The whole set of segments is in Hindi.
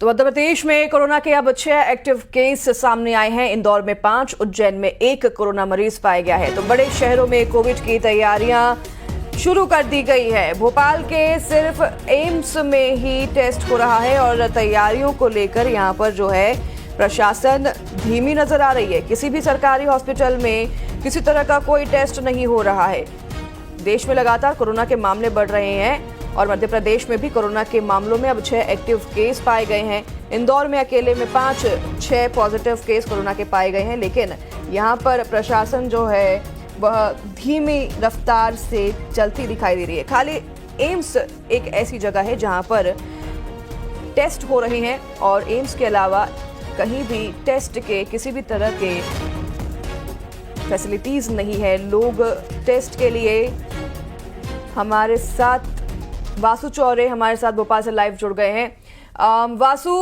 तो मध्य प्रदेश में कोरोना के अब 6 एक्टिव केस सामने आए हैं। इंदौर में 5, उज्जैन में 1 कोरोना मरीज पाया गया है। तो बड़े शहरों में कोविड की तैयारियां शुरू कर दी गई है। भोपाल के सिर्फ एम्स में ही टेस्ट हो रहा है और तैयारियों को लेकर यहां पर जो है प्रशासन धीमी नजर आ रही है। किसी भी सरकारी हॉस्पिटल में किसी तरह का कोई टेस्ट नहीं हो रहा है। देश में लगातार कोरोना के मामले बढ़ रहे हैं और मध्य प्रदेश में भी कोरोना के मामलों में अब 6 एक्टिव केस पाए गए हैं। इंदौर में अकेले में 5-6 पॉजिटिव केस कोरोना के पाए गए हैं, लेकिन यहां पर प्रशासन जो है वह धीमी रफ्तार से चलती दिखाई दे रही है। खाली एम्स एक ऐसी जगह है जहां पर टेस्ट हो रहे हैं और एम्स के अलावा कहीं भी टेस्ट के किसी भी तरह के फैसिलिटीज नहीं है। लोग टेस्ट के लिए हमारे साथ वासु चौरे हमारे साथ भोपाल से लाइव जुड़ गए हैं। वासु,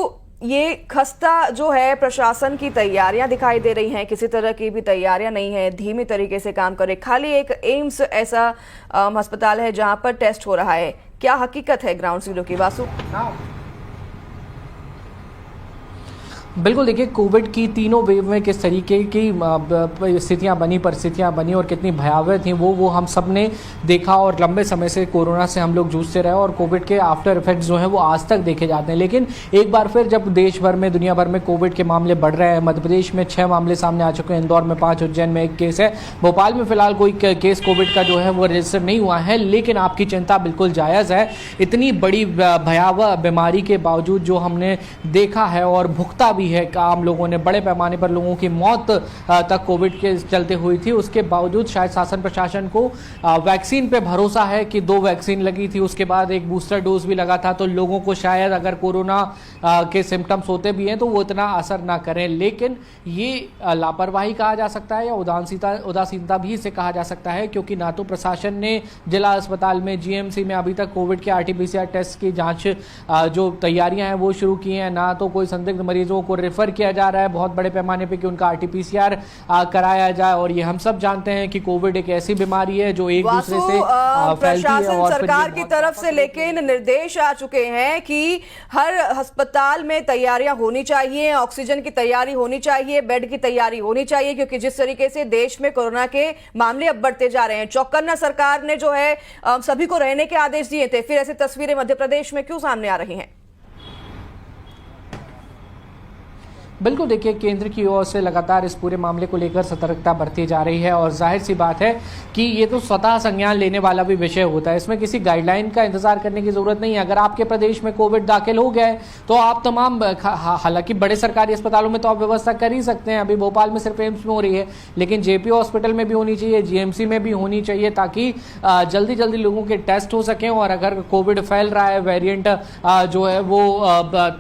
ये खस्ता जो है प्रशासन की तैयारियां दिखाई दे रही हैं, किसी तरह की भी तैयारियां नहीं है, धीमी तरीके से काम करे। खाली एक एम्स ऐसा अस्पताल है जहां पर टेस्ट हो रहा है। क्या हकीकत है ग्राउंड जीरो की, वासु? बिल्कुल, देखिए कोविड की तीनों वेव में किस तरीके की स्थितियां बनी, परिस्थितियां बनी और कितनी भयावह थी वो हम सब ने देखा। और लंबे समय से कोरोना से हम लोग जूझते रहे और कोविड के आफ्टर इफेक्ट्स जो हैं वो आज तक देखे जाते हैं। लेकिन एक बार फिर जब देश भर में, दुनिया भर में कोविड के मामले बढ़ रहे हैं, मध्य प्रदेश में 6 मामले सामने आ चुके हैं, इंदौर में 5, उज्जैन में 1 केस है, भोपाल में फिलहाल कोई केस कोविड का जो है वो रजिस्टर नहीं हुआ है। लेकिन आपकी चिंता बिल्कुल जायज़ है। इतनी बड़ी भयावह बीमारी के बावजूद जो हमने देखा है और भुगता भी है, आम लोगों ने बड़े पैमाने पर लोगों की मौत तक कोविड के चलते हुई थी, उसके बावजूद शायद शासन प्रशासन को वैक्सीन पे भरोसा है कि 2 वैक्सीन लगी थी, उसके बाद एक बूस्टर डोज भी लगा था, तो लोगों को शायद अगर कोरोना के सिम्टम्स होते भी हैं तो वो इतना असर ना करें। लेकिन ये लापरवाही कहा जा सकता है या उदासीनता भी इसे कहा जा सकता है, क्योंकि ना तो प्रशासन ने जिला अस्पताल में, जीएमसी में अभी तक कोविड के आरटीपीसीआर टेस्ट की जांच जो तैयारियां हैं वो शुरू की हैं, ना तो कोई संदिग्ध मरीजों को रेफर किया जा रहा है बहुत बड़े पैमाने पे कि उनका आरटीपीसीआर कराया जाए। और ये हम सब जानते हैं कि कोविड एक ऐसी बीमारी है जो एक दूसरे से फैलती है। और सरकार की तरफ से लेकिन निर्देश आ चुके हैं कि हर अस्पताल में तैयारियां होनी चाहिए, ऑक्सीजन की तैयारी होनी चाहिए, बेड की तैयारी होनी चाहिए, क्योंकि जिस तरीके से देश में कोरोना के मामले अब बढ़ते जा रहे हैं। चौकन्ना सरकार ने जो है सभी को रहने के आदेश दिए थे, फिर ऐसी तस्वीरें मध्य प्रदेश में क्यों सामने आ रही हैं? बिल्कुल, देखिए केंद्र की ओर से लगातार इस पूरे मामले को लेकर सतर्कता बरती जा रही है और जाहिर सी बात है कि ये तो स्वतः संज्ञान लेने वाला भी विषय होता है। इसमें किसी गाइडलाइन का इंतजार करने की जरूरत नहीं है। अगर आपके प्रदेश में कोविड दाखिल हो गया है तो आप तमाम, हालांकि बड़े सरकारी अस्पतालों में तो आप व्यवस्था कर ही सकते हैं। अभी भोपाल में सिर्फ एम्स में हो रही है, लेकिन जेपी हॉस्पिटल में भी होनी चाहिए, जीएमसी में भी होनी चाहिए, ताकि जल्दी जल्दी लोगों के टेस्ट हो सकें। और अगर कोविड फैल रहा है, वेरिएंट जो है वो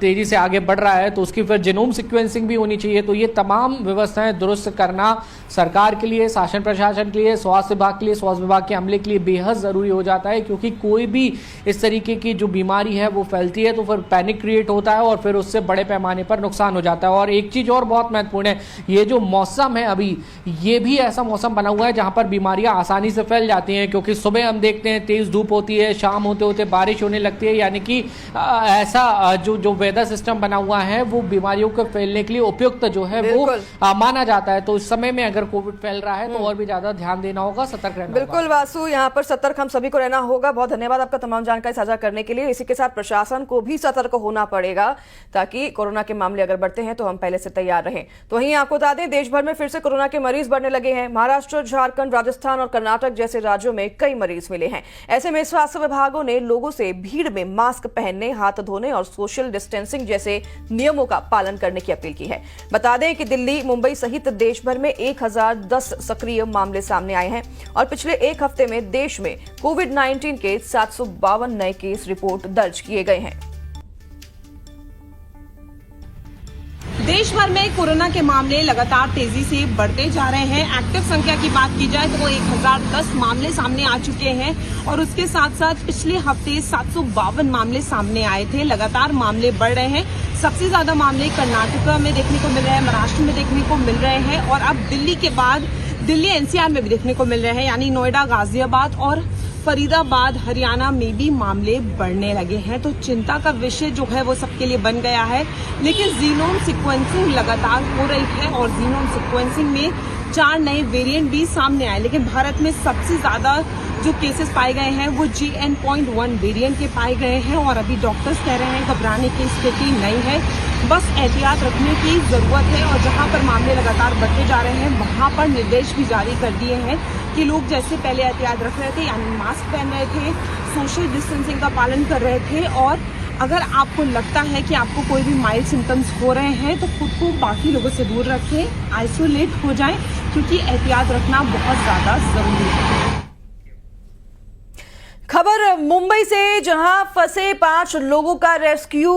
तेजी से आगे बढ़ रहा है, तो उसकी फिर जीनोम सीक्वेंसिंग भी होनी चाहिए। तो ये तमाम व्यवस्थाएं दुरुस्त करना सरकार के लिए, शासन प्रशासन के लिए, स्वास्थ्य विभाग के लिए, स्वास्थ्य विभाग के अमले के लिए बेहद जरूरी हो जाता है, क्योंकि कोई भी इस तरीके की जो बीमारी है वो फैलती है तो फिर पैनिक क्रिएट होता है और फिर उससे बड़े पैमाने पर नुकसान हो जाता है। और एक चीज और बहुत महत्वपूर्ण है, ये जो मौसम है अभी, ये भी ऐसा मौसम बना हुआ है जहां पर बीमारियां आसानी से फैल जाती हैं, क्योंकि सुबह हम देखते हैं तेज धूप होती है, शाम होते होते बारिश होने लगती है। यानी कि ऐसा जो वेदर सिस्टम बना हुआ है वो बीमारियों को फैलने के लिए उपयुक्त जो है वो माना जाता है। तो इस समय में अगर कोविड फैल रहा है तो और भी ज्यादा ध्यान देना होगा, सतर्क रहना होगा। बिल्कुल वासु, यहाँ पर सतर्क हम सभी को रहना होगा। बहुत धन्यवाद आपका तमाम जानकारी साझा करने के लिए। इसी के साथ प्रशासन को भी सतर्क होना पड़ेगा ताकि कोरोना के मामले अगर बढ़ते हैं तो हम पहले से तैयार रहें। तो वहीं आपको बता दें, देश भर में फिर से कोरोना के मरीज बढ़ने लगे हैं। महाराष्ट्र, झारखंड, राजस्थान और कर्नाटक जैसे राज्यों में कई मरीज मिले हैं। ऐसे में स्वास्थ्य विभागों ने लोगों से भीड़ में मास्क पहनने, हाथ धोने और सोशल डिस्टेंसिंग जैसे नियमों का पालन करने की अपील की है। बता दें कि दिल्ली, मुंबई सहित देश भर में 1010 सक्रिय मामले सामने आए हैं और पिछले एक हफ्ते में देश में कोविड-19 के 752 नए केस रिपोर्ट दर्ज किए गए हैं। देश भर में कोरोना के मामले लगातार तेजी से बढ़ते जा रहे हैं। एक्टिव संख्या की बात की जाए तो वो 1010 मामले सामने आ चुके हैं और उसके साथ साथ पिछले हफ्ते 752 मामले सामने आए थे। लगातार मामले बढ़ रहे हैं। सबसे ज्यादा मामले कर्नाटक में देखने को मिल रहे हैं, महाराष्ट्र में देखने को मिल रहे हैं और अब दिल्ली के बाद दिल्ली एनसीआर में भी देखने को मिल रहे हैं, यानी नोएडा, गाजियाबाद और फरीदाबाद हरियाणा में भी मामले बढ़ने लगे हैं। तो चिंता का विषय जो है वो सबके लिए बन गया है। लेकिन जीनोम सीक्वेंसिंग लगातार हो रही है और जीनोम सीक्वेंसिंग में 4 नए वेरिएंट भी सामने आए। लेकिन भारत में सबसे ज्यादा जो केसेस पाए गए हैं वो JN.1 वेरिएंट के पाए गए हैं और अभी डॉक्टर्स कह रहे हैं घबराने की स्थिति नहीं है, बस एहतियात रखने की जरूरत है। और जहां पर मामले लगातार बढ़ते जा रहे हैं वहां पर निर्देश भी जारी कर दिए हैं कि लोग जैसे पहले एहतियात रख रहे थे, यानी मास्क पहन रहे थे, सोशल डिस्टेंसिंग का पालन कर रहे थे, और अगर आपको लगता है कि आपको कोई भी माइल्ड सिम्टम्स हो रहे हैं तो खुद को बाकी लोगों से दूर रखें, आइसोलेट हो जाएं, क्योंकि एहतियात रखना बहुत ज्यादा जरूरी है। खबर मुंबई से, जहां फंसे 5 लोगों का रेस्क्यू